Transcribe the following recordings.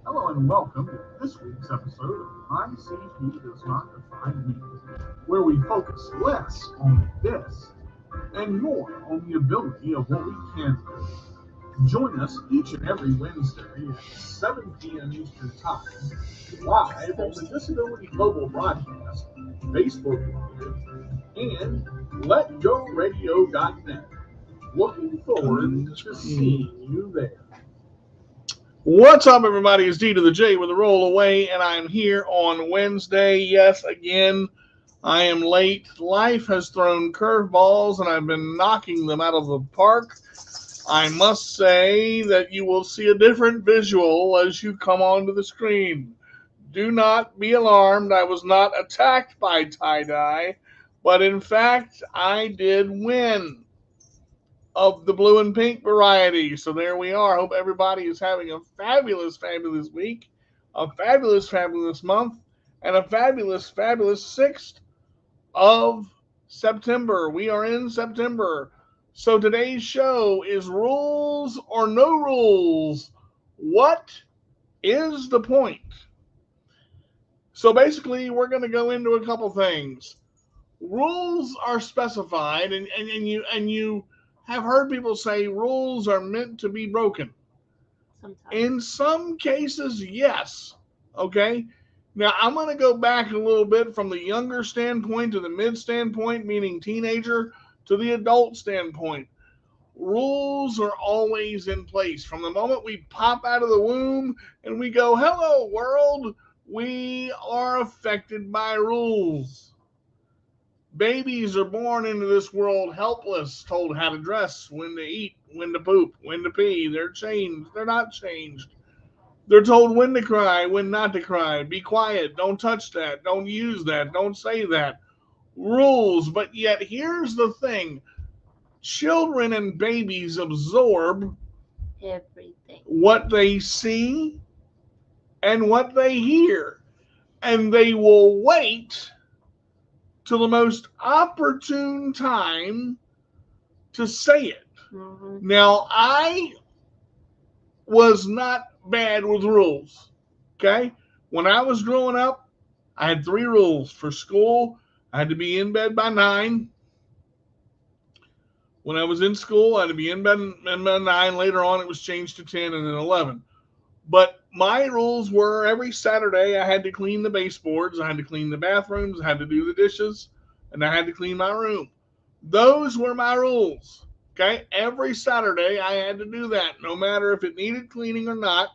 Hello and welcome to this week's episode of ICP Does Not Define Me, where we focus less on the this and more on the ability of what we can do. Join us each and every Wednesday at 7 p.m. Eastern Time, live on the Disability Global Broadcast, Facebook Live, and LetGoRadio.net. Looking forward to seeing you there. What's up, everybody? It's D to the J with a roll away, and I'm here on Wednesday. Yes, again, I am late. Life has thrown curveballs, and I've been knocking them out of the park. I must say that you will see a different visual as you come onto the screen. Do not be alarmed. I was not attacked by tie dye, but in fact, I did win of the blue and pink variety. So there we are. Hope everybody is having a fabulous, fabulous week, a fabulous, fabulous month, and a fabulous, fabulous 6th of September. We are in September. So today's show is rules or no rules. What is the point? So basically, we're going to go into a couple things. Rules are specified, and you have heard people say rules are meant to be broken. Sometimes. In some cases, yes. Okay. Now I'm going to go back a little bit from the younger standpoint to the mid standpoint, meaning teenager, to the adult standpoint. Rules are always in place. From the moment we pop out of the womb and we go, hello, world, we are affected by rules. Babies are born into this world helpless, told how to dress, when to eat, when to poop, when to pee. They're changed. They're not changed. They're told when to cry, when not to cry. Be quiet. Don't touch that. Don't use that. Don't say that. Rules. But yet, here's the thing, children and babies absorb Everything. what they see and what they hear, and they will wait till the most opportune time to say it. Mm-hmm. Now, I was not bad with rules. Okay? When I was growing up, I had three rules for school. I had to be in bed by 9. When I was in school, I had to be in bed by 9. Later on, it was changed to 10 and then 11. But my rules were every Saturday I had to clean the baseboards, I had to clean the bathrooms, I had to do the dishes, and I had to clean my room. Those were my rules. Okay? Every Saturday I had to do that, no matter if it needed cleaning or not.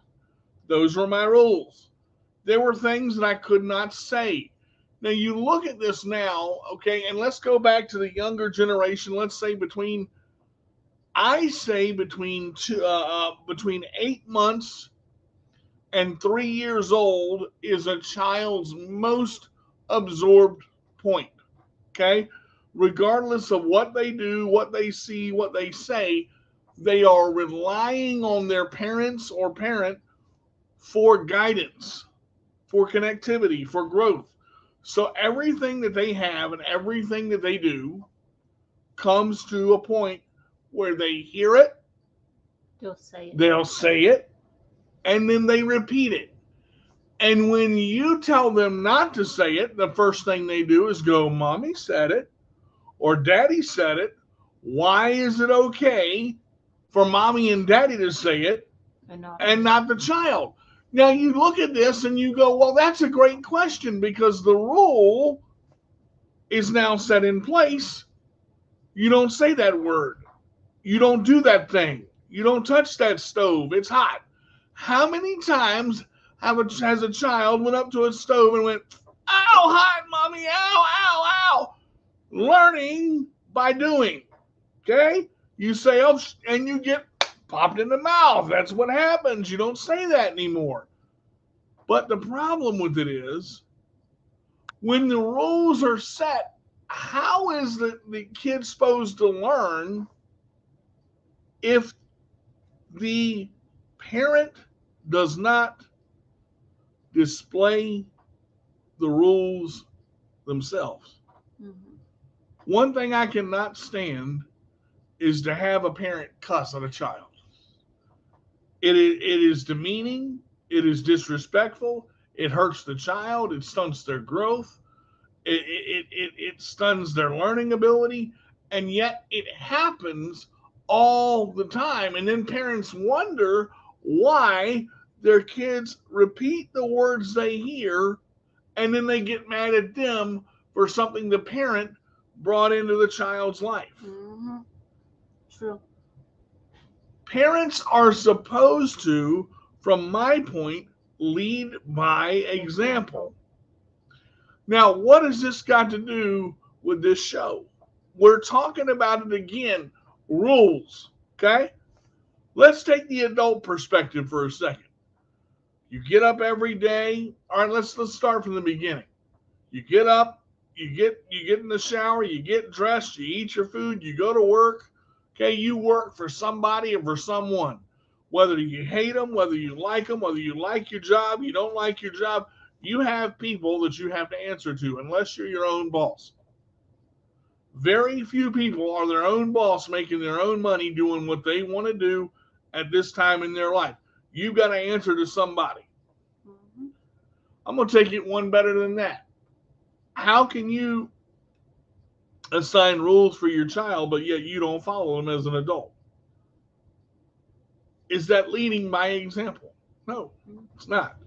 Those were my rules. There were things that I could not say. Now you look at this now, okay, and let's go back to the younger generation. Let's say between 8 months and 3 years old is a child's most absorbed point. Okay, regardless of what they do, what they see, what they say, they are relying on their parents or parent for guidance, for connectivity, for growth. So everything that they have and everything that they do comes to a point where they hear it, You'll say it. they'll say it, and then they repeat it. And when you tell them not to say it, the first thing they do is go, Mommy said it, or Daddy said it. Why is it okay for Mommy and Daddy to say it And not and me. not the child? Now you look at this and you go, well, that's a great question because the rule is now set in place. You don't say that word. You don't do that thing. You don't touch that stove. It's hot. How many times has a child went up to a stove and went, ow, hot, mommy, ow, ow, ow? Learning by doing. Okay? You say, oh, and you get popped in the mouth. That's what happens. You don't say that anymore. But the problem with it is when the rules are set, how is the kid supposed to learn if the parent does not display the rules themselves? Mm-hmm. One thing I cannot stand is to have a parent cuss at a child. It is demeaning. It is disrespectful. It hurts the child. It stunts their growth. It stuns their learning ability. And yet it happens all the time. And then parents wonder why their kids repeat the words they hear, and then they get mad at them for something the parent brought into the child's life. Mm-hmm. True. Parents are supposed to, from my point, lead by example. Now, what has this got to do with this show? We're talking about it again. Rules. Okay? Let's take the adult perspective for a second. You get up every day. All right, let's start from the beginning. You get up, you get in the shower, you get dressed, you eat your food, you go to work. Okay, you work for somebody or for someone. Whether you hate them, whether you like them, whether you like your job, you don't like your job, you have people that you have to answer to unless you're your own boss. Very few people are their own boss, making their own money, doing what they want to do at this time in their life. You've got to answer to somebody. Mm-hmm. I'm going to take it one better than that. How can you assign rules for your child, but yet you don't follow them as an adult? Is that leading by example? No, it's not.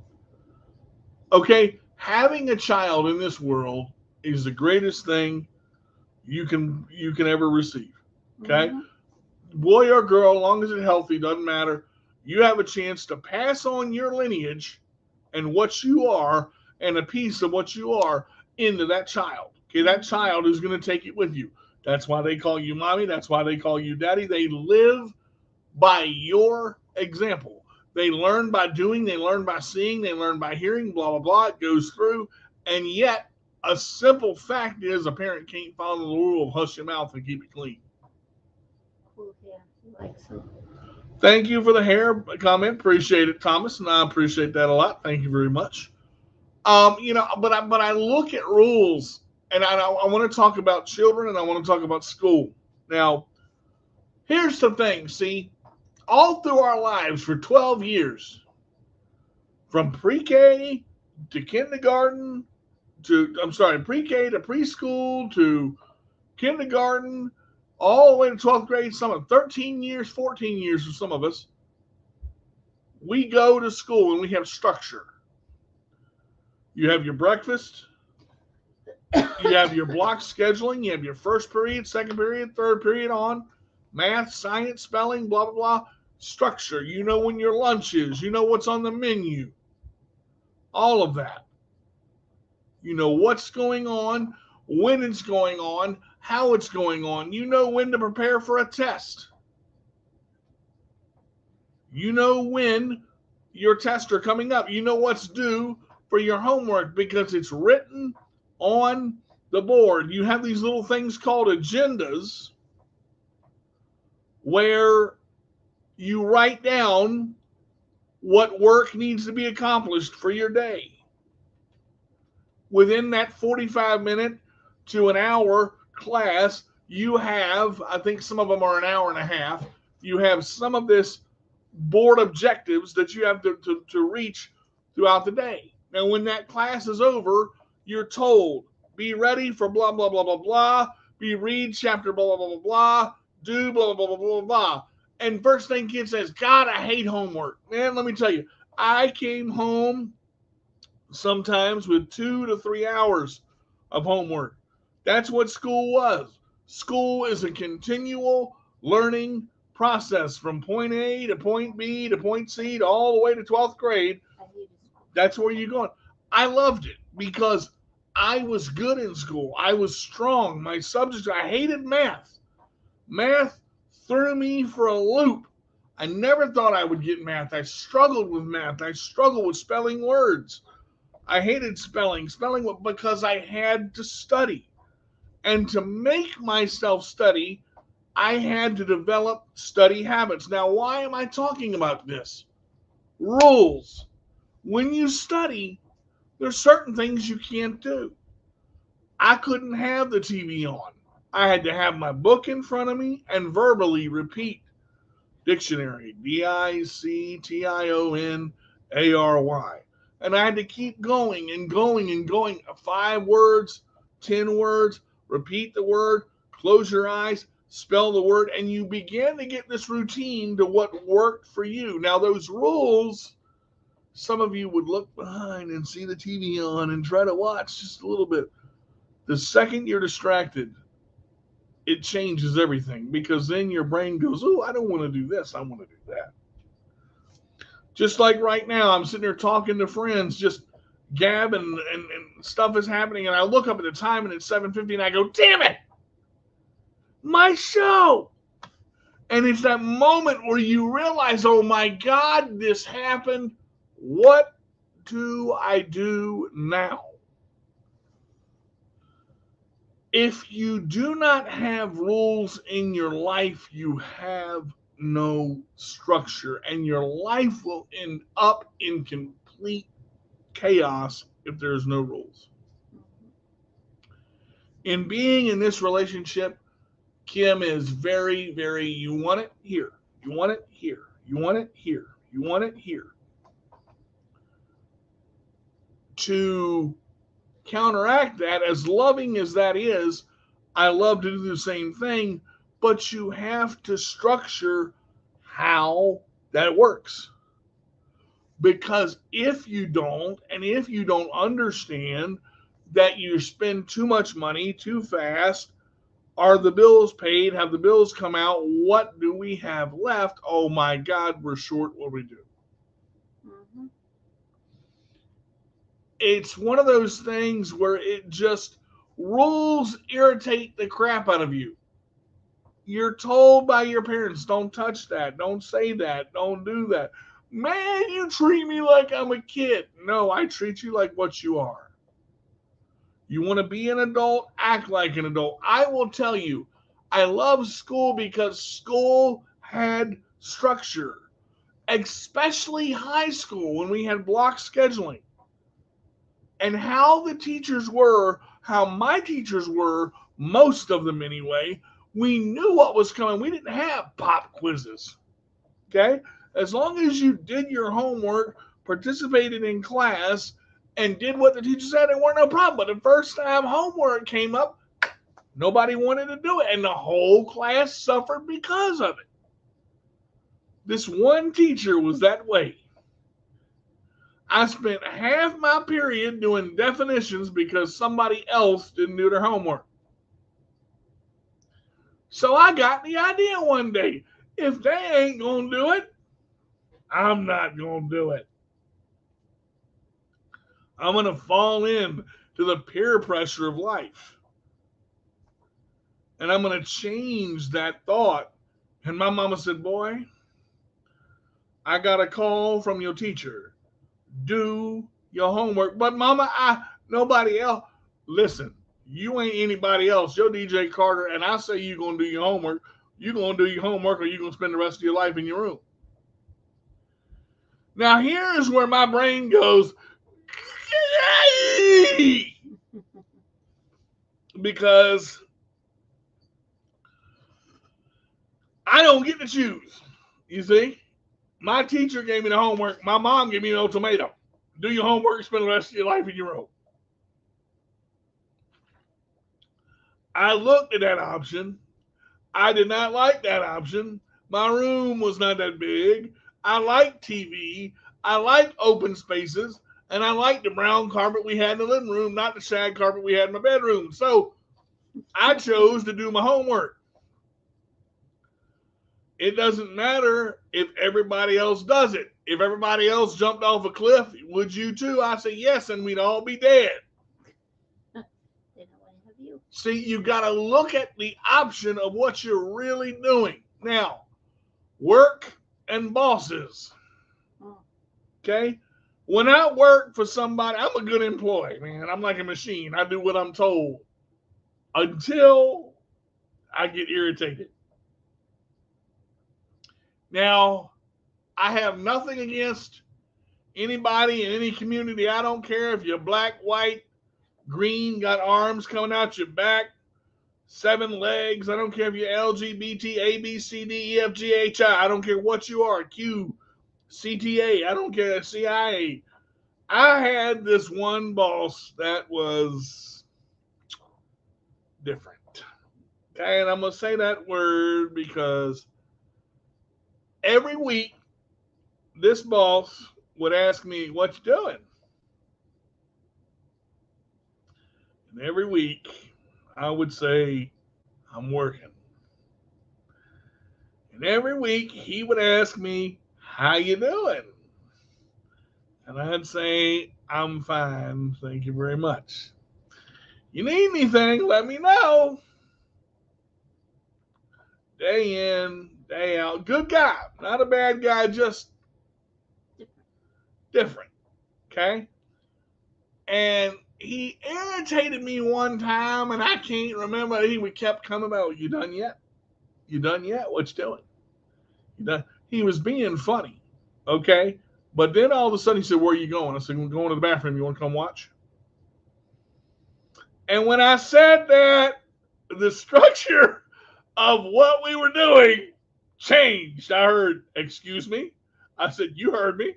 Okay, having a child in this world is the greatest thing you can ever receive. Okay, Mm-hmm. Boy or girl, as long as it's healthy, doesn't matter. You have a chance to pass on your lineage and what you are and a piece of what you are into that child. Okay, that child is going to take it with you. That's why they call you mommy. That's why they call you daddy. They live by your example. They learn by doing. They learn by seeing. They learn by hearing, blah, blah, blah. It goes through. And yet, a simple fact is a parent can't follow the rule of hush your mouth and keep it clean. Cool hair. You like some? Thank you for the hair comment. Appreciate it, Thomas, and I appreciate that a lot. Thank you very much. But I look at rules, and I want to talk about children, and I want to talk about school. Now, here's the thing. See, all through our lives for 12 years, from pre-K to kindergarten pre-K to preschool to kindergarten, all the way to 12th grade, some of 13 years, 14 years for some of us, we go to school and we have structure. You have your breakfast, you have your block scheduling, you have your first period, second period, third period on, math, science, spelling, blah, blah, blah, structure. You know when your lunch is, you know what's on the menu, all of that. You know what's going on, when it's going on, how it's going on. You know when to prepare for a test. You know when your tests are coming up. You know what's due for your homework because it's written on the board. You have these little things called agendas where you write down what work needs to be accomplished for your day. Within that 45-minute to an hour class, you have, I think some of them are an hour and a half, you have some of this board objectives that you have to reach throughout the day. Now, when that class is over, you're told, be ready for blah, blah, blah, blah, blah, read chapter blah, blah, blah, blah, blah, do blah, blah, blah, blah, blah. And first thing kid says, God, I hate homework. Man, let me tell you, I came home sometimes with 2 to 3 hours of homework. That's what school was. School is a continual learning process from point A to point B to point C to all the way to 12th grade. That's where you're going. I loved it because I was good in school. I was strong. My subjects, I hated math. Math threw me for a loop. I never thought I would get math. I struggled with math. I struggled with spelling words. I hated spelling because I had to study. And to make myself study, I had to develop study habits. Now, why am I talking about this? Rules. When you study, there's certain things you can't do. I couldn't have the TV on. I had to have my book in front of me and verbally repeat dictionary, DICTION, A-R-Y. And I had to keep going and going and going. 5 words, 10 words, repeat the word, close your eyes, spell the word, and you begin to get this routine to what worked for you. Now, those rules, some of you would look behind and see the TV on and try to watch just a little bit. The second you're distracted, it changes everything, because then your brain goes, oh, I don't want to do this. I want to do that. Just like right now, I'm sitting there talking to friends, just gabbing, and stuff is happening. And I look up at the time and it's 7:50 and I go, damn it, my show. And it's that moment where you realize, oh my God, this happened. What do I do now? If you do not have rules in your life, you have no structure, and your life will end up in complete chaos if there's no rules. In being in this relationship, Kim is very, very, you want it here, you want it here, you want it here, you want it here. To counteract that, as loving as that is, I love to do the same thing, but you have to structure how that works. Because if you don't, and if you don't understand that you spend too much money too fast, are the bills paid? Have the bills come out? What do we have left? Oh my God, we're short. What do we do? Mm-hmm. It's one of those things where it just, rules irritate the crap out of you. You're told by your parents, don't touch that, don't say that, don't do that. Man, you treat me like I'm a kid. No, I treat you like what you are. You want to be an adult, act like an adult. I will tell you, I love school because school had structure, especially high school when we had block scheduling. And how the teachers were, how my teachers were, most of them anyway, we knew what was coming. We didn't have pop quizzes. Okay? As long as you did your homework, participated in class, and did what the teacher said, there weren't no problem. But the first time homework came up, nobody wanted to do it. And the whole class suffered because of it. This one teacher was that way. I spent half my period doing definitions because somebody else didn't do their homework. So I got the idea one day, if they ain't going to do it, I'm not going to do it. I'm going to fall in to the peer pressure of life. And I'm going to change that thought. And my mama said, boy, I got a call from your teacher. Do your homework. But mama, nobody else. Listen, you ain't anybody else. You're DJ Carter, and I say you're going to do your homework. You're going to do your homework, or you're going to spend the rest of your life in your room. Now, here's where my brain goes, because I don't get to choose. You see? My teacher gave me the homework. My mom gave me an ultimatum. Do your homework, spend the rest of your life in your room. I looked at that option. I did not like that option. My room was not that big. I like TV. I like open spaces. And I like the brown carpet we had in the living room, not the shag carpet we had in my bedroom. So I chose to do my homework. It doesn't matter if everybody else does it. If everybody else jumped off a cliff, would you too? I say yes, and we'd all be dead. They don't want to have you. See, you got to look at the option of what you're really doing. Now, work and bosses. Okay? When I work for somebody, I'm a good employee, man. I'm like a machine. I do what I'm told until I get irritated. Now, I have nothing against anybody in any community. I don't care if you're black, white, green, got arms coming out your back, 7 legs. I don't care if you're LGBT, A, B, C, D, E, F, G, H, I. I don't care what you are, Q, CTA, I don't care, CIA. I had this one boss that was different. Okay, and I'm going to say that word because every week this boss would ask me, "What you doing?" And every week I would say, "I'm working." And every week he would ask me, "How you doing?" And I'd say, "I'm fine, thank you very much. You need anything, let me know." Day in, day out. Good guy, not a bad guy, just different. Okay? And he irritated me one time, and I can't remember. He would kept coming about, "You done yet? You done yet? What you doing? You done?" He was being funny. Okay? But then all of a sudden he said, "Where are you going?" I said, "I'm going to the bathroom. You want to come watch?" And when I said that, the structure of what we were doing changed. I heard, "Excuse me?" I said, "You heard me."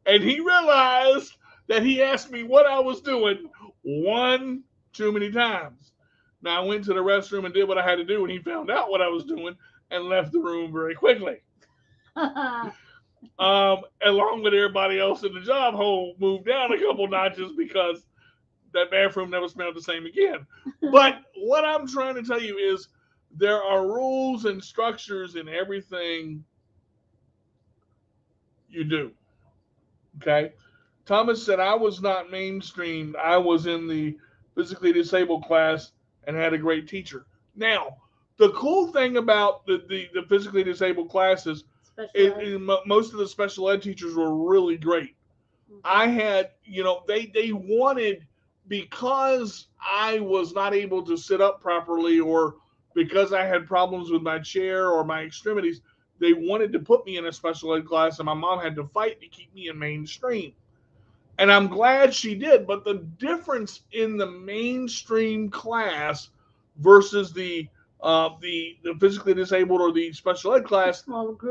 And he realized that he asked me what I was doing one too many times. Now I went to the restroom and did what I had to do, and he found out what I was doing and left the room very quickly. Along with everybody else in the job hole, moved down a couple notches because that bathroom never smelled the same again. But what I'm trying to tell you is there are rules and structures in everything you do. Okay? Thomas said, "I was not mainstream. I was in the physically disabled class and had a great teacher." Now, the cool thing about the physically disabled classes is most of the special ed teachers were really great. I had, they wanted, because I was not able to sit up properly or because I had problems with my chair or my extremities, they wanted to put me in a special ed class, and my mom had to fight to keep me in mainstream. And I'm glad she did. But the difference in the mainstream class versus the physically disabled or the special ed class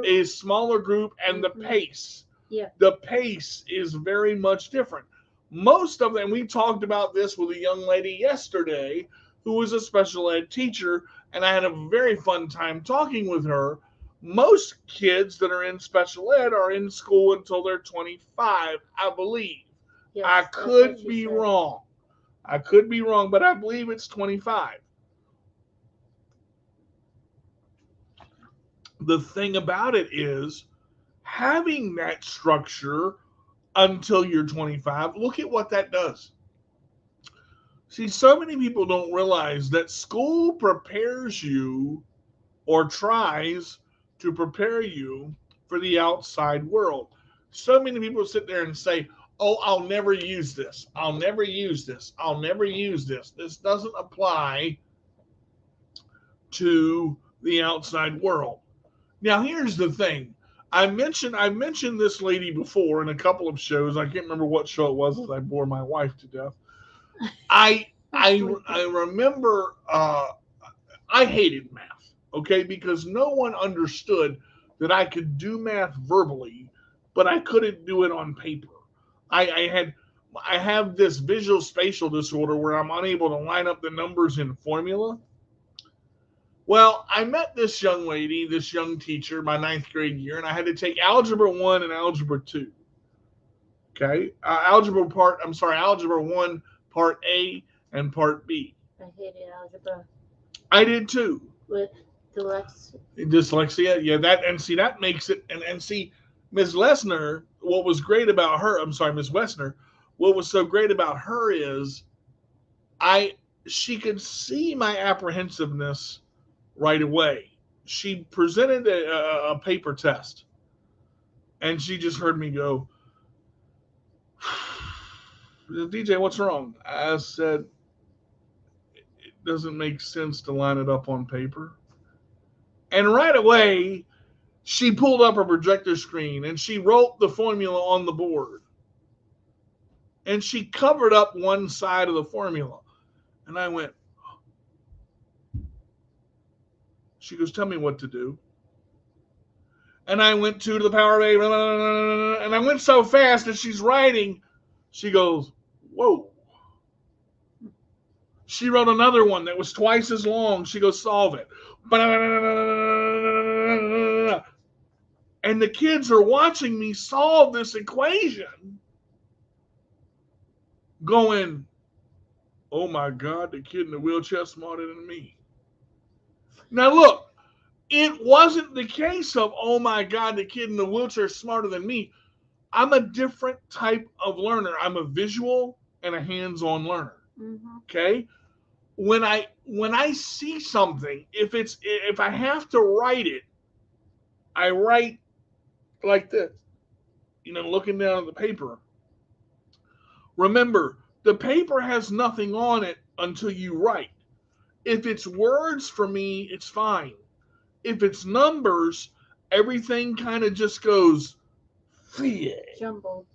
is smaller group, and the pace. Yeah. The pace is very much different. Most of them, we talked about this with a young lady yesterday who was a special ed teacher, and I had a very fun time talking with her. Most kids that are in special ed are in school until they're 25, I believe. Yes, I could be wrong. I could be wrong, but I believe it's 25. The thing about it is having that structure until you're 25, look at what that does. See, so many people don't realize that school prepares you or tries to prepare you for the outside world. So many people sit there and say, "Oh, I'll never use this. I'll never use this. I'll never use this. This doesn't apply to the outside world." Now, here's the thing. I mentioned this lady before in a couple of shows. I can't remember what show it was, as I bore my wife to death. I remember I hated math, okay, because no one understood that I could do math verbally, but I couldn't do it on paper. I have this visual spatial disorder where I'm unable to line up the numbers in formula. Well, I met this young lady, this young teacher, my ninth grade year, and I had to take Algebra 1 and Algebra 2. Okay? Algebra 1, Part A and Part B. I hated algebra. I did too. With Dyslexia, yeah, that makes it, and see, Ms. Lesnar, what was great about her, I'm sorry, Ms. Wessner, what was so great about her is she could see my apprehensiveness right away. She presented a paper test, and she just heard me go, "DJ, what's wrong?" I said, "It doesn't make sense to line it up on paper." And right away, she pulled up a projector screen and she wrote the formula on the board. And she covered up one side of the formula. And I went, she goes, "Tell me what to do." And I went 2 to the power of 8. And I went so fast that she's writing. She goes, whoa. She wrote another one that was twice as long. She goes, solve it. And the kids are watching me solve this equation, going, oh my God, the kid in the wheelchair is smarter than me. Now look, it wasn't the case of, oh my God, the kid in the wheelchair is smarter than me. I'm a different type of learner. I'm a visual and a hands-on learner. Mm-hmm. Okay? When I see something, if I have to write it, I write like this, looking down at the paper. Remember, the paper has nothing on it until you write. If it's words for me, it's fine. If it's numbers, everything kind of just goes jumbled.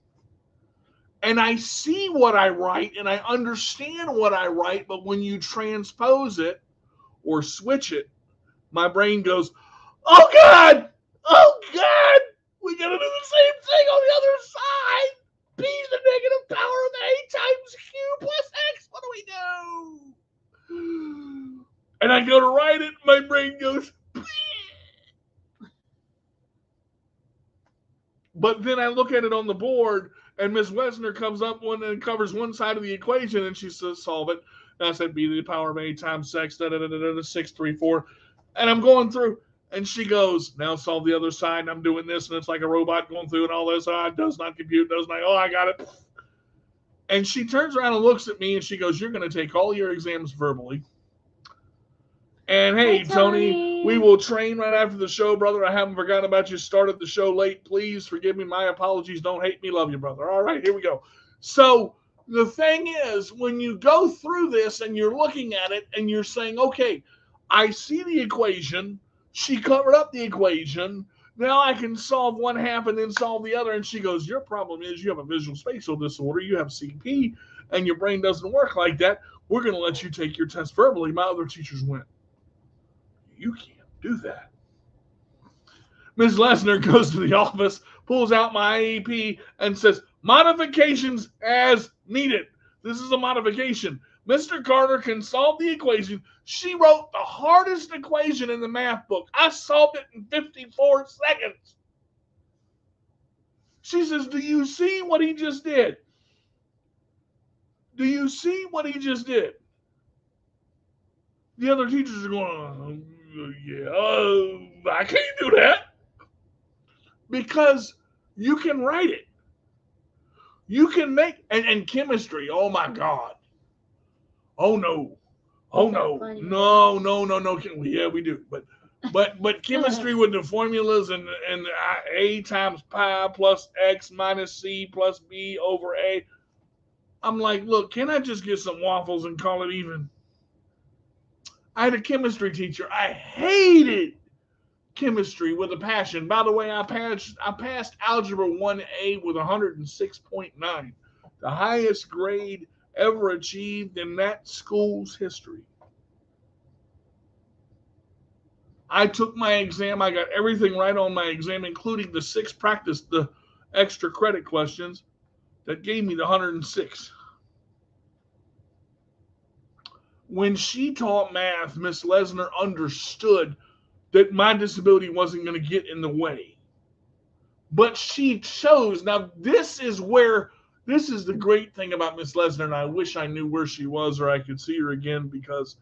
And I see what I write and I understand what I write, but when you transpose it or switch it, my brain goes, oh God, we gotta do the same thing on the other side. P to the negative power of A times Q plus X. What do we do? And I go to write it, my brain goes, but then I look at it on the board, and Miss Wesner comes up and covers one side of the equation, and she says, solve it. And I said, B to the power of A times X, 6, 3, 4. And I'm going through, and she goes, now solve the other side, and I'm doing this, and it's like a robot going through and all this. Does not compute, does not, I got it. And she turns around and looks at me, and she goes, you're going to take all your exams verbally. And hey, Tony, we will train right after the show, brother. I haven't forgotten about you. Started the show late. Please forgive me. My apologies. Don't hate me. Love you, brother. All right, here we go. So the thing is, when you go through this and you're looking at it and you're saying, okay, I see the equation. She covered up the equation. Now I can solve one half and then solve the other. And she goes, your problem is you have a visual spatial disorder. You have CP and your brain doesn't work like that. We're going to let you take your test verbally. My other teachers went, you can't do that. Ms. Lesnar goes to the office, pulls out my IEP, and says, modifications as needed. This is a modification. Mr. Carter can solve the equation. She wrote the hardest equation in the math book. I solved it in 54 seconds. She says, do you see what he just did? Do you see what he just did? The other teachers are going, yeah, I can't do that. Because you can write it. You can make, and chemistry, oh my God. Oh no. Oh no. No. Yeah, we do. But chemistry with the formulas and A times pi plus X minus C plus B over A. I'm like, look, can I just get some waffles and call it even? I had a chemistry teacher. I hated chemistry with a passion. By the way, I passed Algebra 1A with 106.9, the highest grade ever achieved in that school's history. I took my exam. I got everything right on my exam, including the 6 practice, the extra credit questions that gave me the 106. When she taught math, Miss Lesnar understood that my disability wasn't going to get in the way. But she chose. Now, this is the great thing about Miss Lesnar, and I wish I knew where she was or I could see her again, because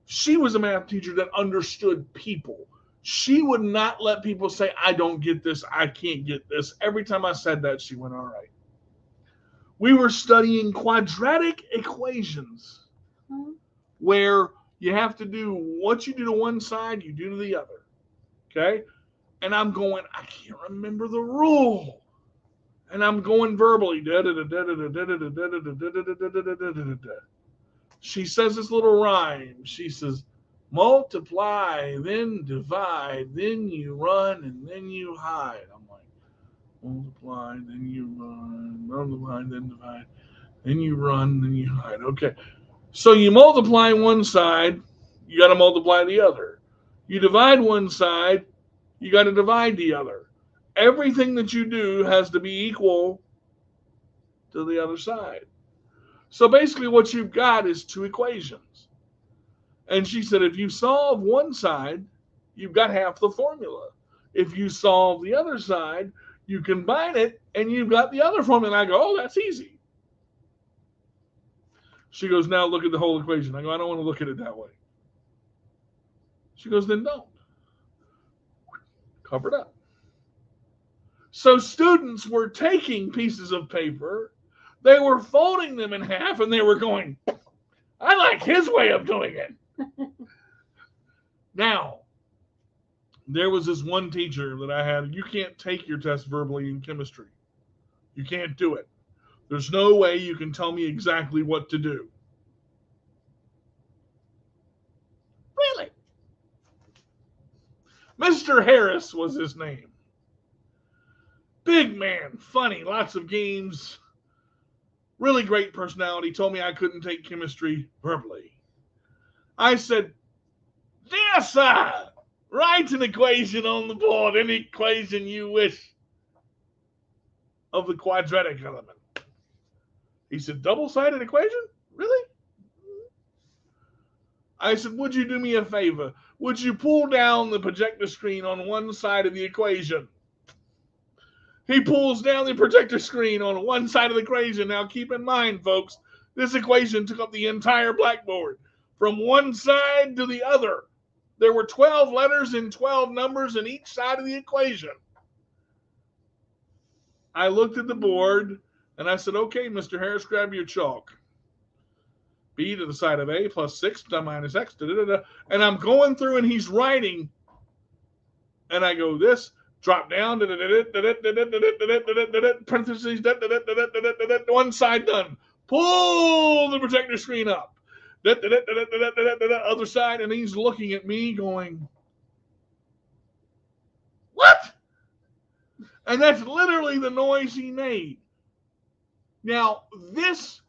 she was a math teacher that understood people. She would not let people say, I don't get this, I can't get this. Every time I said that, she went, all right. We were studying quadratic equations, where you have to do what you do to one side, you do to the other. Okay? And I'm going, I can't remember the rule. And I'm going verbally. She says this little rhyme. She says, multiply, then divide, then you run, and then you hide. I'm like, multiply, then you run, multiply, then divide, then you run, then you hide. Okay. So you multiply one side, you got to multiply the other. You divide one side, You got to divide the other. Everything that you do has to be equal to the other side. So basically what you've got is two equations. And she said, if you solve one side, you've got half the formula. If you solve the other side, you combine it and you've got the other formula. And I go, oh, that's easy. She goes, now look at the whole equation. I go, I don't want to look at it that way. She goes, then don't. Cover it up. So students were taking pieces of paper, they were folding them in half, and they were going, I like his way of doing it. Now, there was this one teacher that I had. You can't take your test verbally in chemistry. You can't do it. There's no way you can tell me exactly what to do. Really? Mr. Harris was his name. Big man, funny, lots of games, really great personality. Told me I couldn't take chemistry verbally. I said, yes, sir. Write an equation on the board, any equation you wish of the quadratic element. He said, double-sided equation? Really? I said, would you do me a favor? Would you pull down the projector screen on one side of the equation? He pulls down the projector screen on one side of the equation. Now, keep in mind, folks, this equation took up the entire blackboard from one side to the other. There were 12 letters and 12 numbers in each side of the equation. I looked at the board and I said, okay, Mr. Harris, grab your chalk. B to the side of A plus 6 minus X. And I'm going through and he's writing. And I go, this. Drop down, parentheses, one side done. Pull the projector screen up. Other side, and he's looking at me going, what? And that's literally the noise he made. Now, this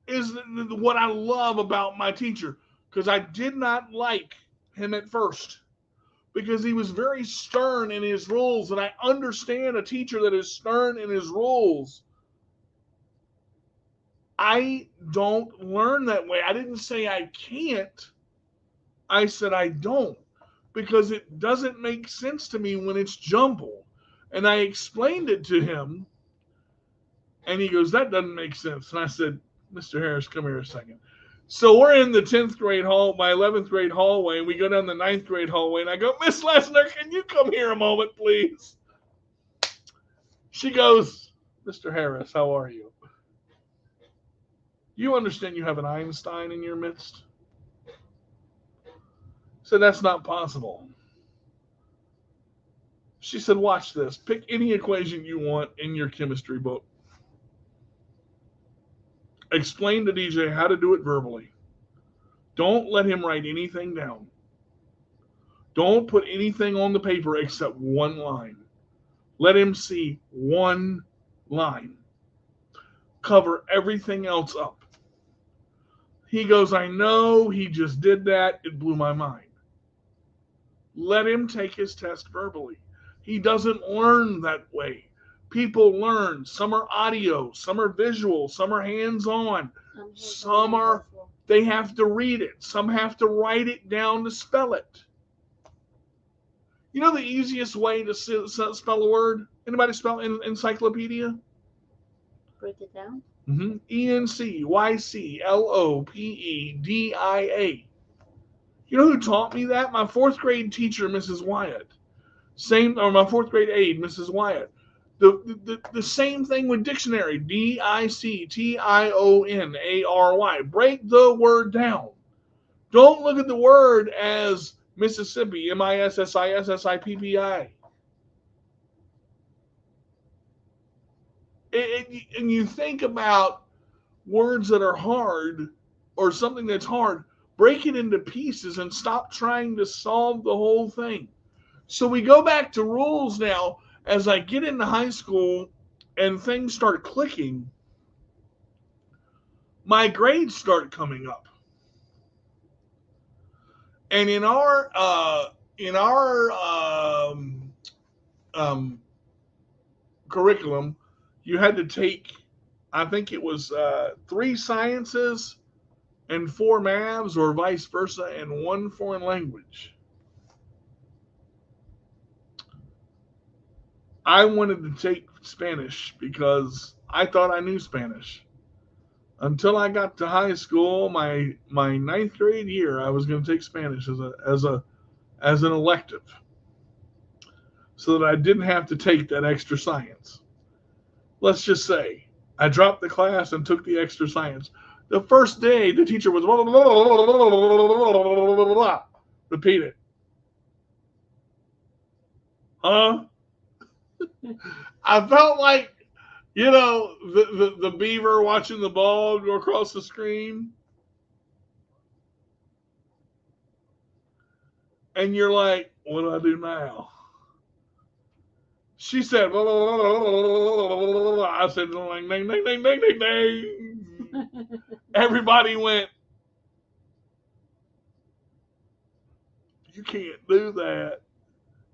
is what I love about my teacher, because I did not like him at first, because he was very stern in his rules, and I understand a teacher that is stern in his rules. I don't learn that way. I didn't say I can't. I said I don't, because it doesn't make sense to me when it's jumbled. And I explained it to him, and he goes, that doesn't make sense. And I said, Mr. Harris, come here a second. So we're in the 10th grade hall, my 11th grade hallway, and we go down the 9th grade hallway, and I go, Miss Lesnar, can you come here a moment, please? She goes, Mr. Harris, how are you? You understand you have an Einstein in your midst? I said, that's not possible. She said, watch this. Pick any equation you want in your chemistry book. Explain to DJ how to do it verbally. Don't let him write anything down. Don't put anything on the paper except one line. Let him see one line. Cover everything else up. He goes, I know, he just did that. It blew my mind. Let him take his test verbally. He doesn't learn that way. People learn. Some are audio, some are visual, some are hands-on, some are, they have to read it, some have to write it down to spell it. You know the easiest way to spell a word? Anybody spell encyclopedia? Break it down. Encyclopedia. You know who taught me that? My 4th grade teacher, Mrs. Wyatt. My 4th grade aide, Mrs. Wyatt. The same thing with dictionary. Dictionary. Break the word down. Don't look at the word as Mississippi. Mississippi. And you think about words that are hard or something that's hard. Break it into pieces and stop trying to solve the whole thing. So we go back to rules now. As I get into high school and things start clicking, my grades start coming up. And in our curriculum, you had to take, I think it was 3 sciences and 4 maths, or vice versa, and 1 foreign language. I wanted to take Spanish because I thought I knew Spanish. Until I got to high school, my ninth grade year, I was going to take Spanish as an elective, so that I didn't have to take that extra science. Let's just say I dropped the class and took the extra science. The first day, the teacher was repeat it. Huh? I felt like, the beaver watching the ball go across the screen. And you're like, what do I do now? She said, I said, ding, ding, ding, ding, ding, ding, ding. Everybody went, you can't do that.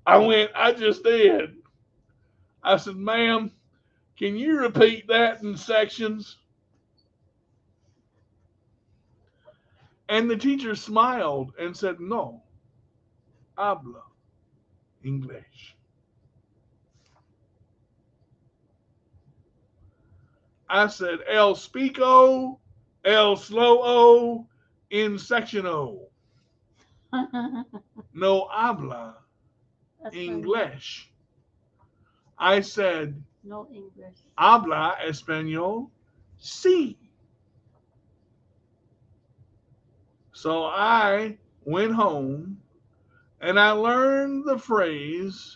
I went, I just did. I said, ma'am, can you repeat that in sections? And the teacher smiled and said, no, habla English. I said, el speako, el slow-o, in section-o. No habla English. I said, no English. Habla español? Sí. So I went home and I learned the phrase,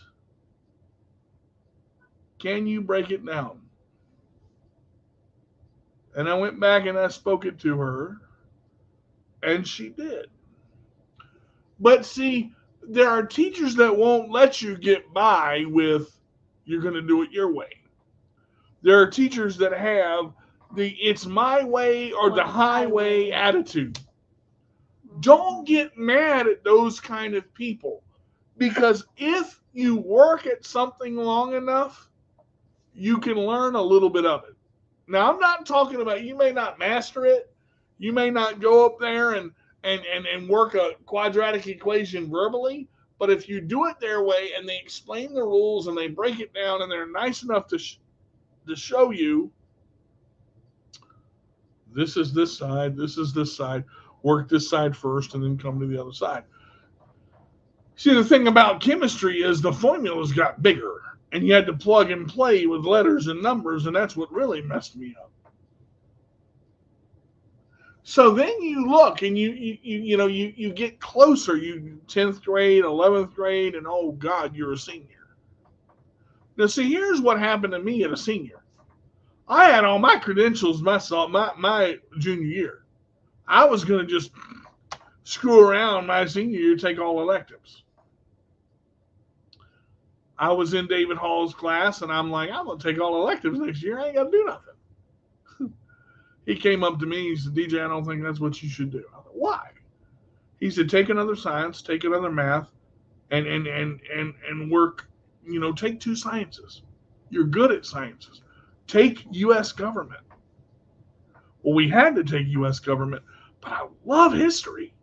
can you break it down? And I went back and I spoke it to her, and she did. But see, there are teachers that won't let you get by with, you're going to do it your way. There are teachers that have the it's my way or the highway attitude. Don't get mad at those kind of people, because if you work at something long enough, you can learn a little bit of it. Now, I'm not talking about, you may not master it. You may not go up there and work a quadratic equation verbally, but if you do it their way and they explain the rules and they break it down and they're nice enough to show you, this is this side, this is this side, work this side first and then come to the other side. See, the thing about chemistry is the formulas got bigger and you had to plug and play with letters and numbers, and that's what really messed me up. So then you look and you get closer, you 10th grade, 11th grade, and oh God, you're a senior. Now see, here's what happened to me at a senior. I had all my credentials myself my junior year. I was going to just screw around my senior year, take all electives. I was in David Hall's class, and I'm like, I'm going to take all electives next year. I ain't got to do nothing. He came up to me. He said, DJ, I don't think that's what you should do. I thought, why? He said, take another science, take another math, and work, take 2 sciences. You're good at sciences. Take U.S. government. Well, we had to take U.S. government, but I love history,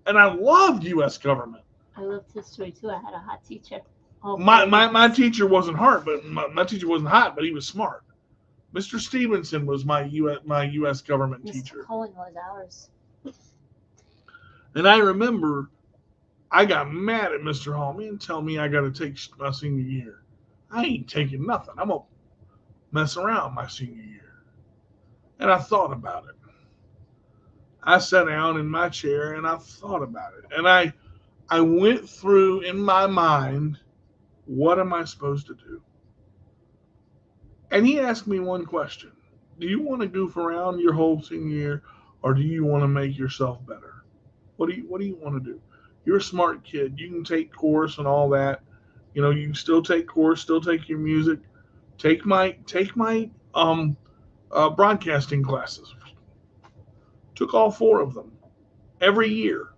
and I loved U.S. government. I loved history too. I had a hot teacher. Oh, my teacher wasn't hard, but my teacher wasn't hot, but he was smart. Mr. Stevenson was my U.S. government teacher. Mr. Cohen was ours. And I remember I got mad at Mr. Hall. Man, tell me I got to take my senior year. I ain't taking nothing. I'm going to mess around my senior year. And I thought about it. I sat down in my chair and I thought about it. And I went through in my mind, what am I supposed to do? And he asked me one question. Do you want to goof around your whole senior year, or do you want to make yourself better? What do you want to do? You're a smart kid. You can take course and all that. You can still take course, still take your music. Take my broadcasting classes. Took all 4 of them every year.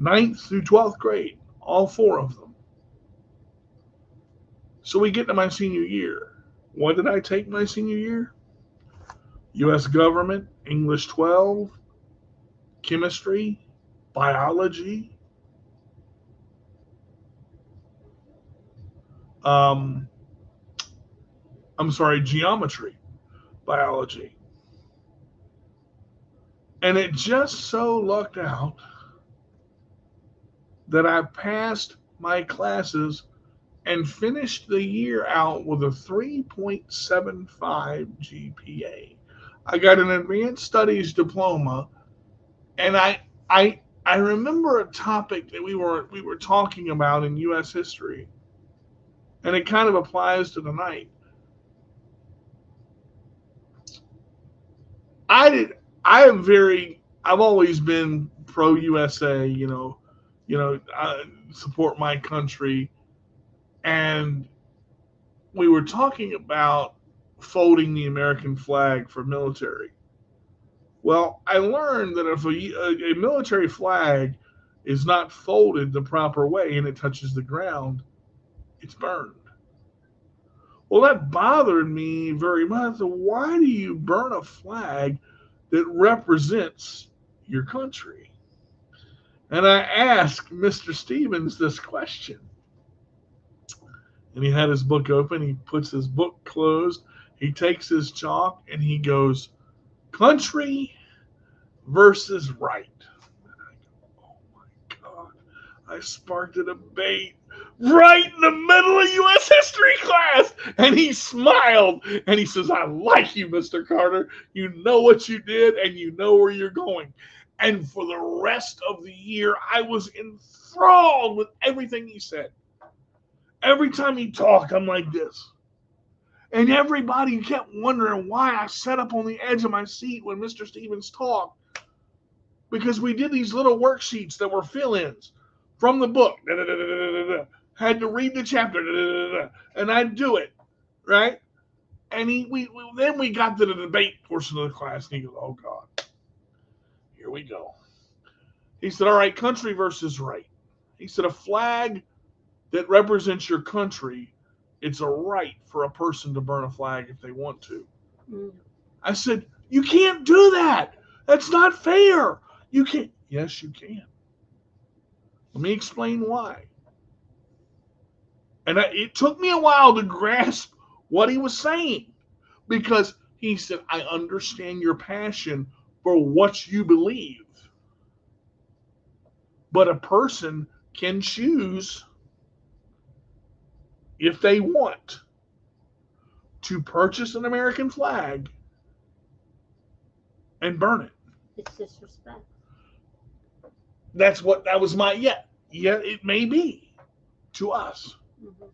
9th through 12th grade, all 4 of them. So we get to my senior year. What did I take my senior year? U.S. government, English 12, chemistry, biology, um, geometry, biology. And it just so lucked out that I passed my classes and finished the year out with a 3.75 GPA. I got an advanced studies diploma, and I remember a topic that we were talking about in US history, and it kind of applies to tonight. I've always been pro USA, I support my country, and we were talking about folding the American flag for military. Well, I learned that if a military flag is not folded the proper way and it touches the ground, it's burned. Well, that bothered me very much. So why do you burn a flag that represents your country? And I asked Mr. Stevens this question. And he had his book open. He puts his book closed. He takes his chalk and he goes, country versus right. And I go, oh my God. I sparked a debate right in the middle of U.S. history class. And he smiled and he says, I like you, Mr. Carter. You know what you did and you know where you're going. And for the rest of the year, I was enthralled with everything he said. Every time he talked, I'm like this. And everybody kept wondering why I sat up on the edge of my seat when Mr. Stevens talked. Because we did these little worksheets that were fill-ins from the book. Had to read the chapter. And I'd do it. Right? And then we got to the debate portion of the class. And he goes, oh, God. Here we go. He said, all right, country versus right. He said, a flag that represents your country, it's a right for a person to burn a flag if they want to. I said, you can't do that. That's not fair. You can't. Yes, you can. Let me explain why. And it took me a while to grasp what he was saying, because he said, I understand your passion for what you believe. But a person can choose, if they want, to purchase an American flag and burn it. It's disrespect. That was my, it may be to us. Mm-hmm.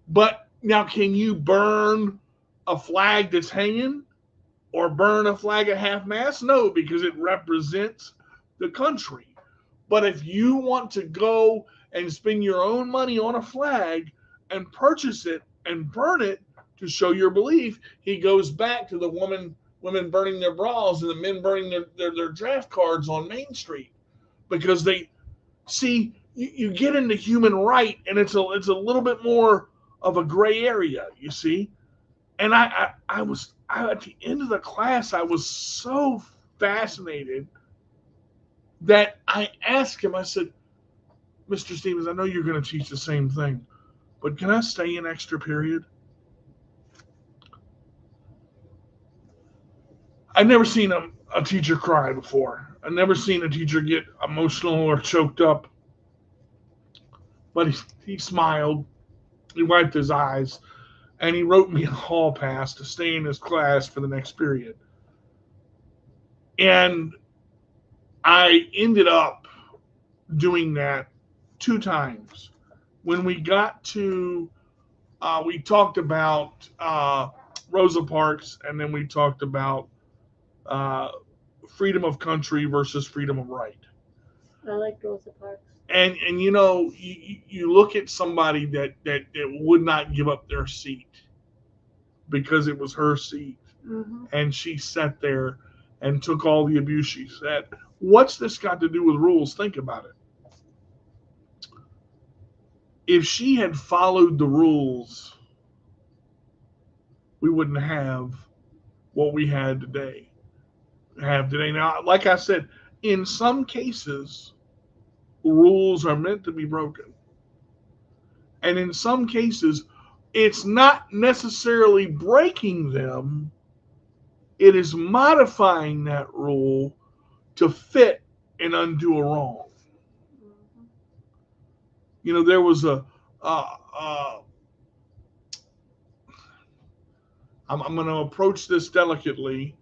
But now, can you burn a flag that's hanging or burn a flag at half-mast? No, because it represents the country. But if you want to go and spend your own money on a flag and purchase it and burn it to show your belief, he goes back to the women burning their bras and the men burning their draft cards on Main Street, because they see, you get into human right, and it's a little bit more of a gray area, you see. And I was at the end of the class, I was so fascinated that I asked him, I said, Mr. Stevens, I know you're going to teach the same thing, but can I stay in extra period? I've never seen a teacher cry before. I've never seen a teacher get emotional or choked up. But he smiled, he wiped his eyes, and he wrote me a hall pass to stay in his class for the next period. And I ended up doing that 2 times. When we got to, we talked about Rosa Parks, and then we talked about freedom of country versus freedom of right. I like Rosa Parks. And you know, you look at somebody that would not give up their seat because it was her seat. Mm-hmm. And she sat there and took all the abuse she said. What's this got to do with rules? Think about it. if she had followed the rules, we wouldn't have what we had today. Have today. Now, like I said, in some cases, rules are meant to be broken. And in some cases, it's not necessarily breaking them, it is modifying that rule to fit and undo a wrong. Mhm. You know, there was a, uh, uh, I'm going to approach this delicately.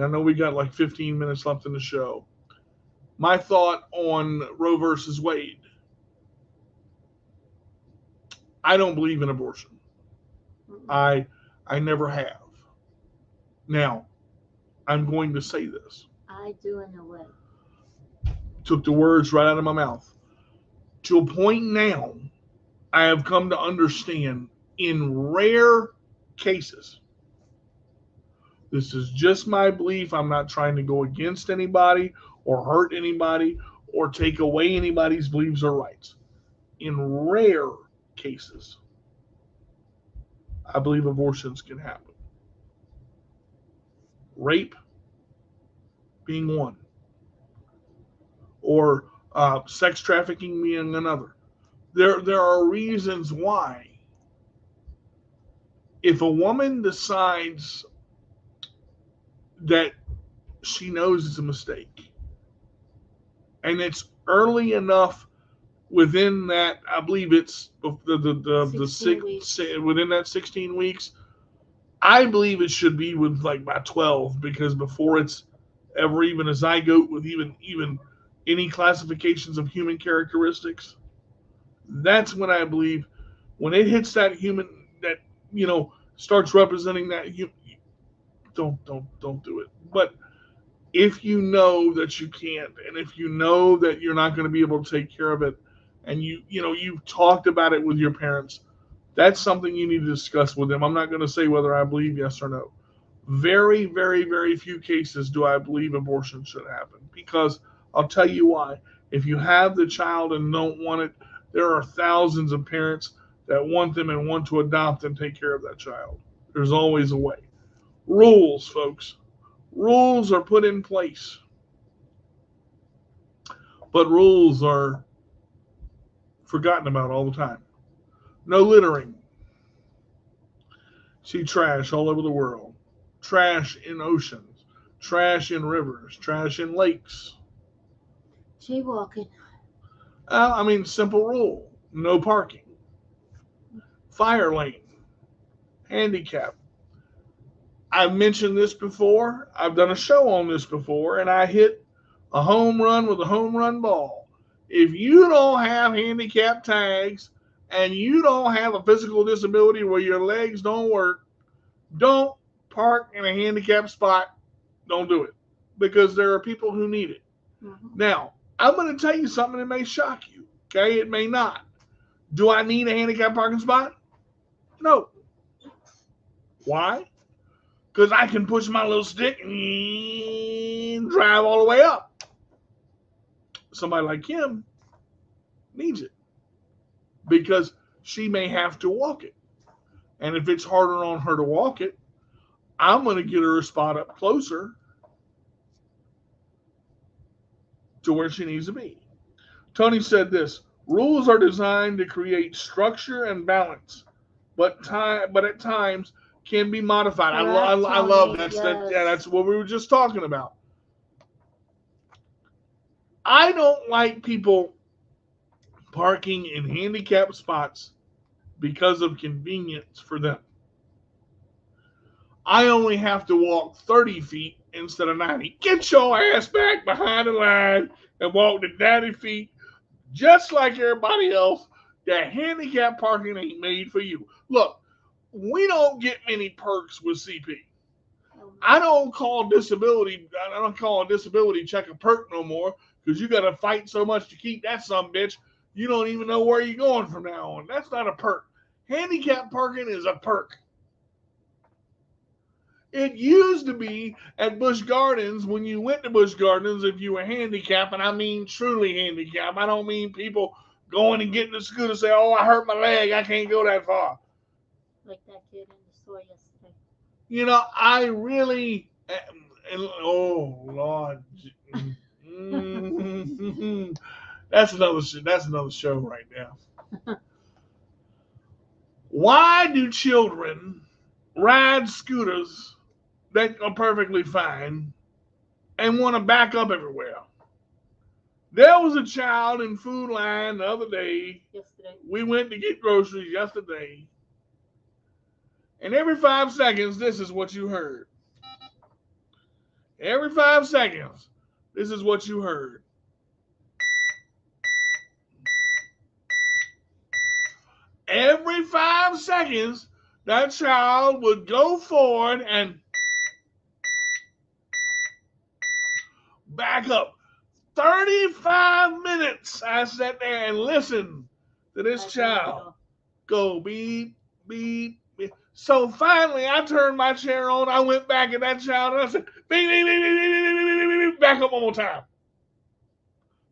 I know we got like 15 minutes left in the show. My thought on Roe versus Wade. I don't believe in abortion. Mhm. I never have. Now, I'm going to say this. I do in a way. Took the words right out of my mouth. To a point now, I have come to understand in rare cases, this is just my belief. I'm not trying to go against anybody or hurt anybody or take away anybody's beliefs or rights. In rare cases, I believe abortions can happen. Rape being one, or sex trafficking being another. There are reasons why. If a woman decides that she knows it's a mistake, and it's early enough within that, I believe it's the 16 weeks. within that 16 weeks. I believe it should be with like by 12, because before it's ever even a zygote with even any classifications of human characteristics, that's when I believe when it hits that human that starts representing that don't do it. But if you know that you can't, and if you know that you're not going to be able to take care of it, and you've talked about it with your parents, that's something you need to discuss with them. I'm not going to say whether I believe yes or no. Very, very, very few cases do I believe abortion should happen, because I'll tell you why. If you have the child and don't want it, there are thousands of parents that want them and want to adopt and take care of that child. There's always a way. Rules, folks. Rules are put in place, but rules are forgotten about all the time. No littering. See trash all over the world. Trash in oceans. Trash in rivers. Trash in lakes. Jaywalking. Simple rule. No parking. Fire lane. Handicap. I've mentioned this before. I've done a show on this before, and I hit a home run with a home run ball. If you don't have handicap tags and you don't have a physical disability where your legs don't work, don't park in a handicap spot. Don't do it, because there are people who need it. Mhm. Now, I'm going to tell you something that may shock you. Okay, it may not. Do I need a handicap parking spot? No. Why? Because I can push my little stick and drive all the way up. Somebody like him needs it, because she may have to walk it. And if it's harder on her to walk it, I'm going to get her a spot up closer to where she needs to be. Tony said this: rules are designed to create structure and balance, but at times can be modified. Correct, I love Tony, that. Yeah, yes. that's what we were just talking about. I don't like people parking in handicapped spots because of convenience for them. I only have to walk 30 feet instead of 90. Get your ass back behind the line and walk the 90 feet just like everybody else. That handicap parking ain't made for you. Look, we don't get many perks with CP. I don't call a disability check a perk no more, because you got to fight so much to keep that some bitch. You don't even know where you're going from now on. That's not a perk. Handicap parking is a perk. It used to be at Busch Gardens, when you went to Busch Gardens, if you were handicapped, and I mean truly handicapped. I don't mean people going and getting the scooter, say, "Oh, I hurt my leg. I can't go that far." Like that kid in the store yesterday. You know, I really, oh Lord, that's another show right now. Why do children ride scooters that are perfectly fine and want to back up everywhere? There was a child in Food Line the other day. Yesterday. We went to get groceries yesterday, and every 5 seconds, this is what you heard. Every 5 seconds, this is what you heard. Every 5 seconds, that child would go forward and back up. 35 minutes I sat there and listened to this child go beep, beep, beep. So finally, I turned my chair on. I went back at that child and I said, beep, beep, beep, beep, beep, beep, beep, beep, beep. Back up one more time.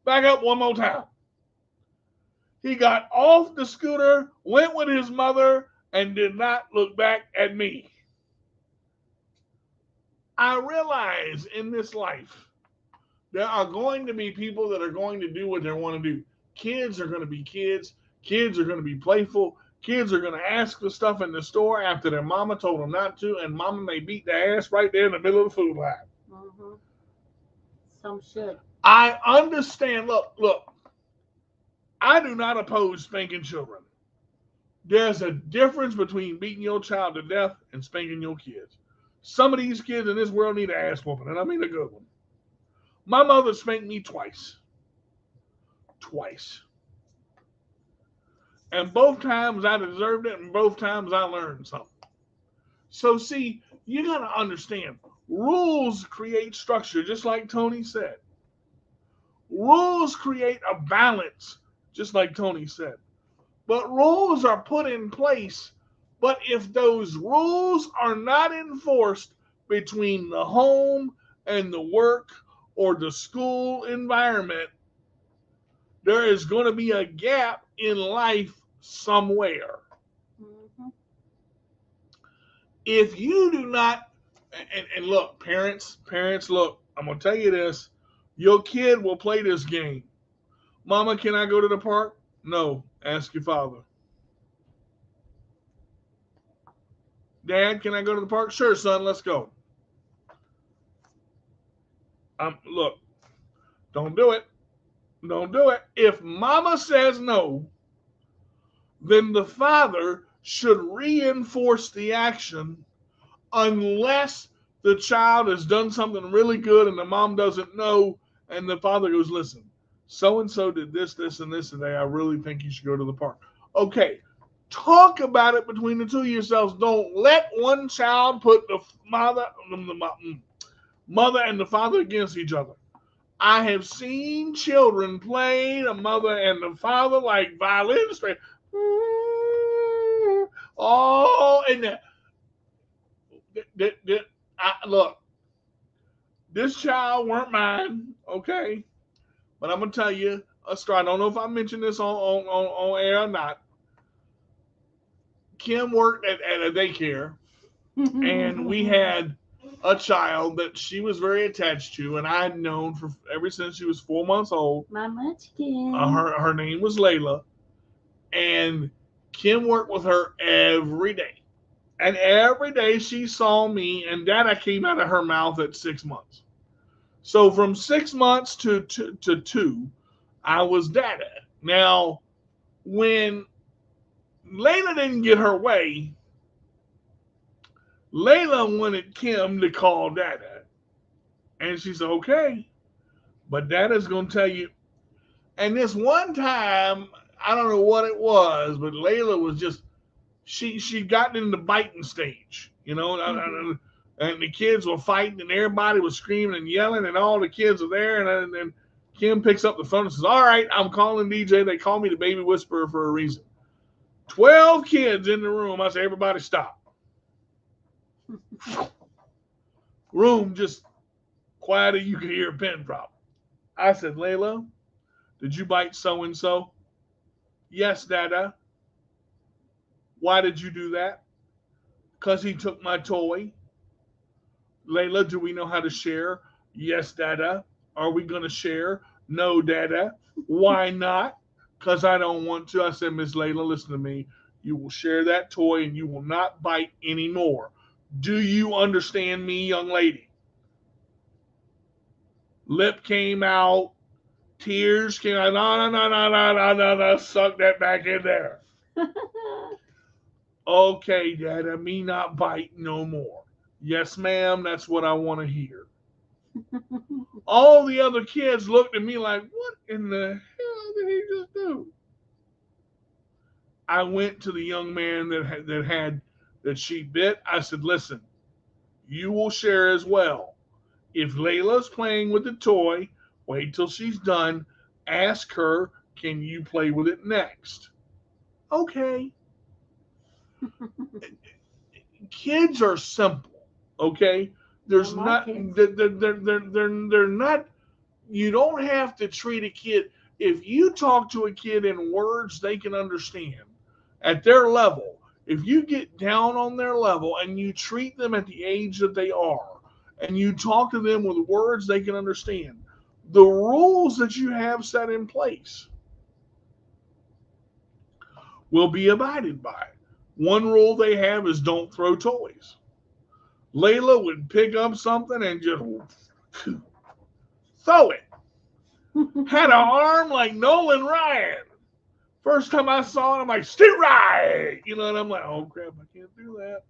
Back up one more time. He got off the scooter, went with his mother, and did not look back at me. I realize in this life, there are going to be people that are going to do what they want to do. Kids are going to be kids. Kids are going to be playful. Kids are going to ask for stuff in the store after their mama told them not to, and mama may beat their ass right there in the middle of the food line. Mm-hmm. Some should. I understand. Look. I do not oppose spanking children. There's a difference between beating your child to death and spanking your kids. Some of these kids in this world need an ass whooping, and I mean a good one. My mother spanked me twice. Twice. And both times I deserved it, and both times I learned something. So see, you got to understand, rules create structure, just like Tony said. Rules create a balance, just like Tony said. But rules are put in place. But if those rules are not enforced between the home and the work or the school environment, there is going to be a gap in life somewhere. Mm-hmm. If you do not, and look, parents, look, I'm going to tell you this. Your kid will play this game. Mama, can I go to the park? No. Ask your father. Dad, can I go to the park? Sure, son, let's go. Look, don't do it. Don't do it. If mama says no, then the father should reinforce the action unless the child has done something really good and the mom doesn't know, and the father goes, listen, so-and-so did this, this, and this today. I really think you should go to the park. Okay, talk about it between the two of yourselves. Don't let one child put the mother and the father against each other. I have seen children play the mother and the father like violins. Oh, and look, this child weren't mine, okay? But I'm going to tell you a story. I don't know if I mentioned this on air or not. Kim worked at a daycare, and we had a child that she was very attached to, and I had known for ever since she was 4 months old. My munchkin. Her name was Layla, and Kim worked with her every day. And every day she saw me, and Dada came out of her mouth at 6 months. So from 6 months to 2, I was Dada. Now, when Layla didn't get her way, Layla wanted Kim to call Dada. And she said, okay, but Dada's going to tell you. And this one time, I don't know what it was, but Layla was just, she'd gotten in the biting stage, you know, and the kids were fighting and everybody was screaming and yelling and all the kids are there. And then Kim picks up the phone and says, all right, I'm calling DJ. They call me the baby whisperer for a reason. 12 kids in the room. I said, everybody stop. Room just quiet, you could hear a pin drop. I said, Layla, did you bite so-and-so? Yes, Dada. Why did you do that? Because he took my toy. Layla, do we know how to share? Yes, Dada. Are we going to share? No, Dada. Why not? Because I don't want to. I said, Miss Layla, listen to me. You will share that toy and you will not bite anymore. Do you understand me, young lady? Lip came out, tears came out. No, no, no, no, no, no, no. Suck that back in there. Okay, Dada, me not bite no more. Yes, ma'am, that's what I want to hear. All the other kids looked at me like, what in the hell did he just do? I went to the young man that she bit. I said, listen, you will share as well. If Layla's playing with the toy, wait till she's done. Ask her, can you play with it next? Okay. Kids are simple. Okay. There's Well, my not kids. they're not. You don't have to treat a kid. If you talk to a kid in words they can understand at their level, if you get down on their level and you treat them at the age that they are, and you talk to them with words they can understand, the rules that you have set in place will be abided by. One rule they have is don't throw toys. Layla would pick up something and just throw it. Had an arm like Nolan Ryan. First time I saw it, I'm like, stay right. You know, and I'm like, oh crap, I can't do that.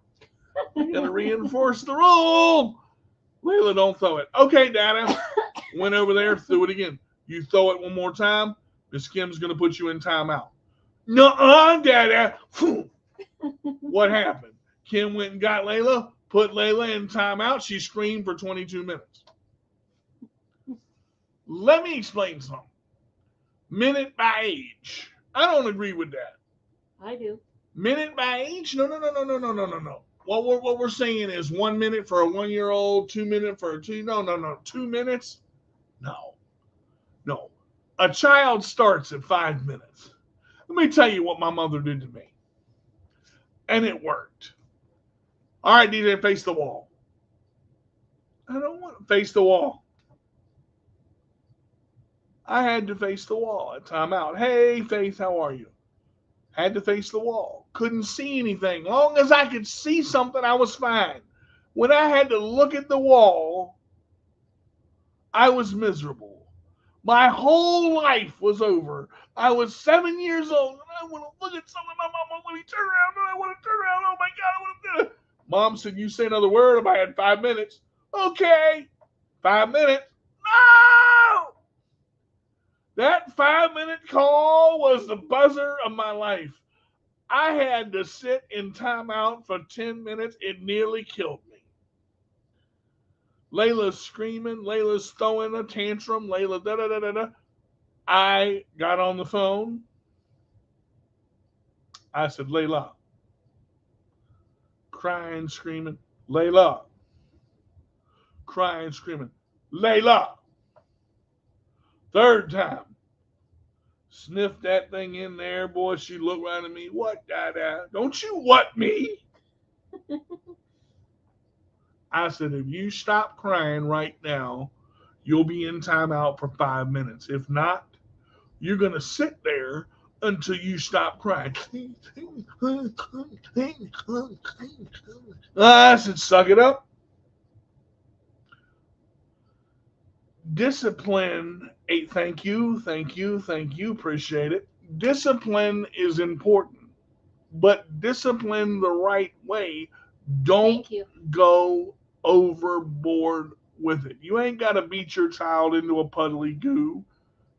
I gotta reinforce the rule. Layla, don't throw it. Okay, Dada. Went over there, threw it again. You throw it one more time, Miss Kim's gonna put you in timeout. Nuh-uh, Dada. What happened? Kim went and got Layla, put Layla in timeout. She screamed for 22 minutes. Let me explain something. Minute by age. I don't agree with that. I do. Minute by age? No, no, no, no, no, no, no, no, no. What we're saying is 1 minute for a 1 year old, 2 minutes for a two. No, no, no. 2 minutes? No, no. A child starts at 5 minutes. Let me tell you what my mother did to me. And it worked. All right, DJ, face the wall. I don't want to face the wall. I had to face the wall at timeout. Hey, Faith, how are you? Had to face the wall. Couldn't see anything. Long as I could see something, I was fine. When I had to look at the wall, I was miserable. My whole life was over. I was 7 years old, and I want to look at something. My mom won't let me turn around. And I want to turn around. Oh, my God, I want to do it. Mom said, you say another word if I had 5 minutes. Okay. 5 minutes. No! That 5 minute call was the buzzer of my life. I had to sit in timeout for 10 minutes. It nearly killed me. Layla's screaming. Layla's throwing a tantrum. Layla da da da da da. I got on the phone. I said, Layla. Crying, screaming. Layla. Crying, screaming. Layla. Third time. Sniffed that thing in there, boy. She looked right at me. What, Dada? Don't you what me? I said, if you stop crying right now, you'll be in timeout for 5 minutes. If not, you're going to sit there until you stop crying. I said, suck it up. Discipline, thank you, appreciate it. Discipline is important, but discipline the right way. Don't go overboard with it. You ain't got to beat your child into a puddly goo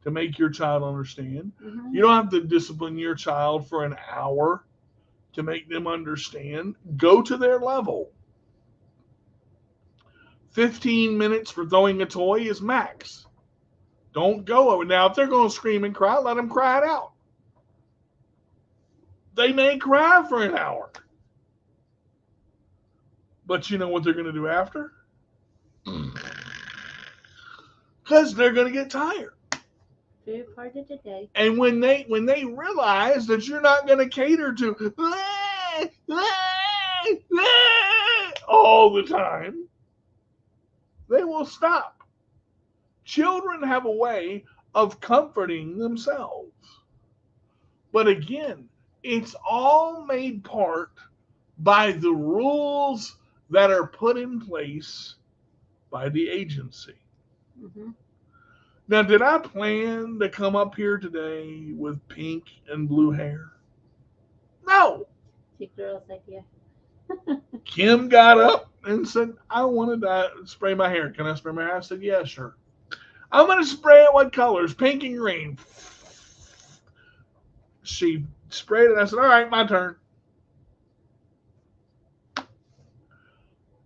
to make your child understand. Mm-hmm. You don't have to discipline your child for an hour to make them understand. Go to their level. 15 minutes for throwing a toy is max. Don't go over. Now, if they're going to scream and cry, let them cry it out. They may cry for an hour. But you know what they're going to do after? Because they're going to get tired. favorite part of the day. And when they realize that you're not going to cater to all the time, they will stop. Children have a way of comforting themselves. But again, it's all made part by the rules that are put in place by the agency. Mm-hmm. Now, did I plan to come up here today with pink and blue hair? No. It's your girl's idea. Kim got up and said, I wanted to spray my hair. Can I spray my hair? I said, yeah, sure. I'm going to spray it what colors? Pink and green. She sprayed it. I said, all right, my turn.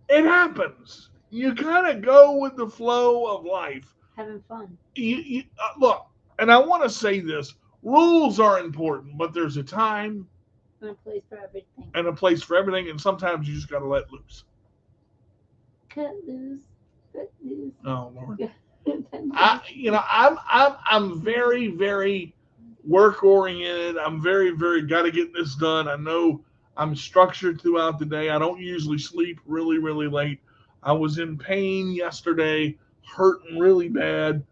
It happens. You kind of go with the flow of life. Having fun. Look, and I want to say this. Rules are important, but there's a time And a place for everything. and a place for everything, and sometimes you just got to let loose. Cut loose. Cut loose. Oh, Lord. I'm very, very work oriented. I'm very, very got to get this done. I know I'm structured throughout the day. I don't usually sleep really, really late. I was in pain yesterday, hurting really bad.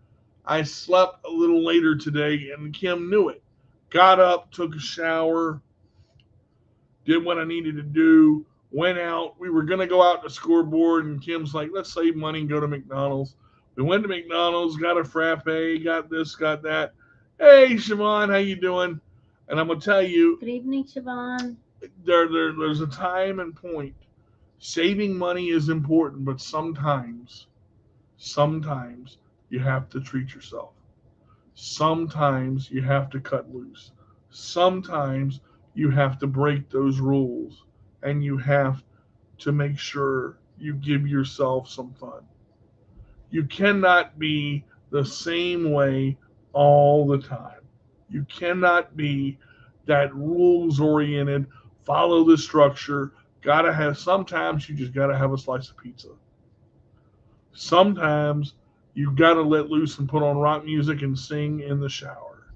I slept a little later today, and Kim knew it. Got up, took a shower, did what I needed to do, went out. We were going to go out to scoreboard, and Kim's like, let's save money and go to McDonald's. We went to McDonald's, got a frappe, got this, got that. Hey, Siobhan, how you doing? And I'm going to tell you, Good evening, Siobhan. there's a time and point. Saving money is important, but sometimes you have to treat yourself. Sometimes you have to cut loose. Sometimes you have to break those rules, and you have to make sure you give yourself some fun. You cannot be the same way all the time. You cannot be that rules-oriented, follow the structure. Sometimes you just gotta have a slice of pizza. Sometimes you gotta let loose and put on rock music and sing in the shower.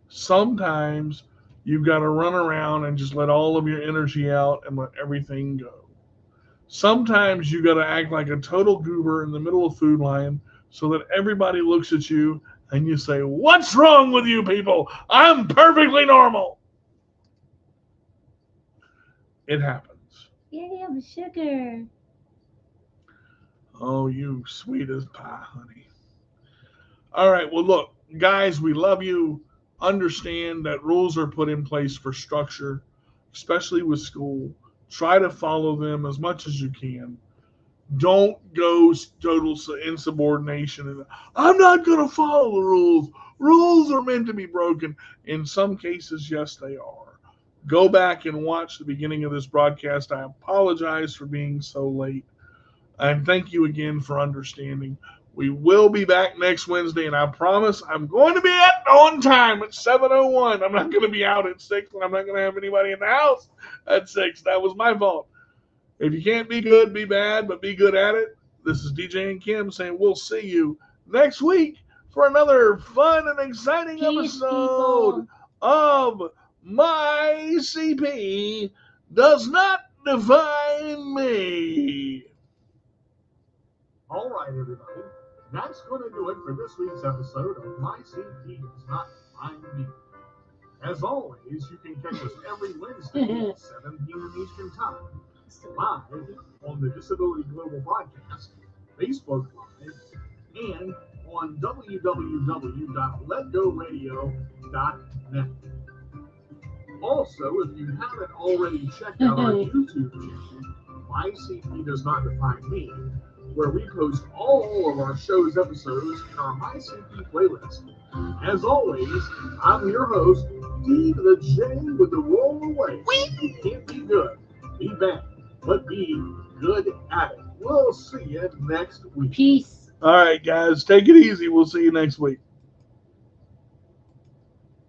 Sometimes you gotta run around and just let all of your energy out and let everything go. Sometimes you gotta act like a total goober in the middle of Food Lion so that everybody looks at you and you say, what's wrong with you people? I'm perfectly normal. It happens. Yay, I'm sugar. Oh, you sweet as pie, honey. All right, well, look, guys, we love you. Understand that rules are put in place for structure, especially with school. Try to follow them as much as you can. Don't go total insubordination. I'm not going to follow the rules. Rules are meant to be broken. In some cases, yes, they are. Go back and watch the beginning of this broadcast. I apologize for being so late. And thank you again for understanding. We will be back next Wednesday, and I promise I'm going to be on time at 7:01. I'm not going to be out at 6, and I'm not going to have anybody in the house at 6. That was my fault. If you can't be good, be bad, but be good at it. This is DJ and Kim saying we'll see you next week for another fun and exciting episode of My CP Does Not Define Me. All right, everybody. That's going to do it for this week's episode of My CP Does Not Define Me. As always, you can catch us every Wednesday at 7 p.m. Eastern Time, live on the Disability Global Broadcast, Facebook Live, and on www.letgoradio.net. Also, if you haven't already checked out our YouTube channel, My CP Does Not Define Me, where we post all of our show's episodes in our My CP playlist. As always, I'm your host, D the J with the roll away. You can't be good, be bad, but be good at it. We'll see you next week. Peace. All right, guys, take it easy. We'll see you next week.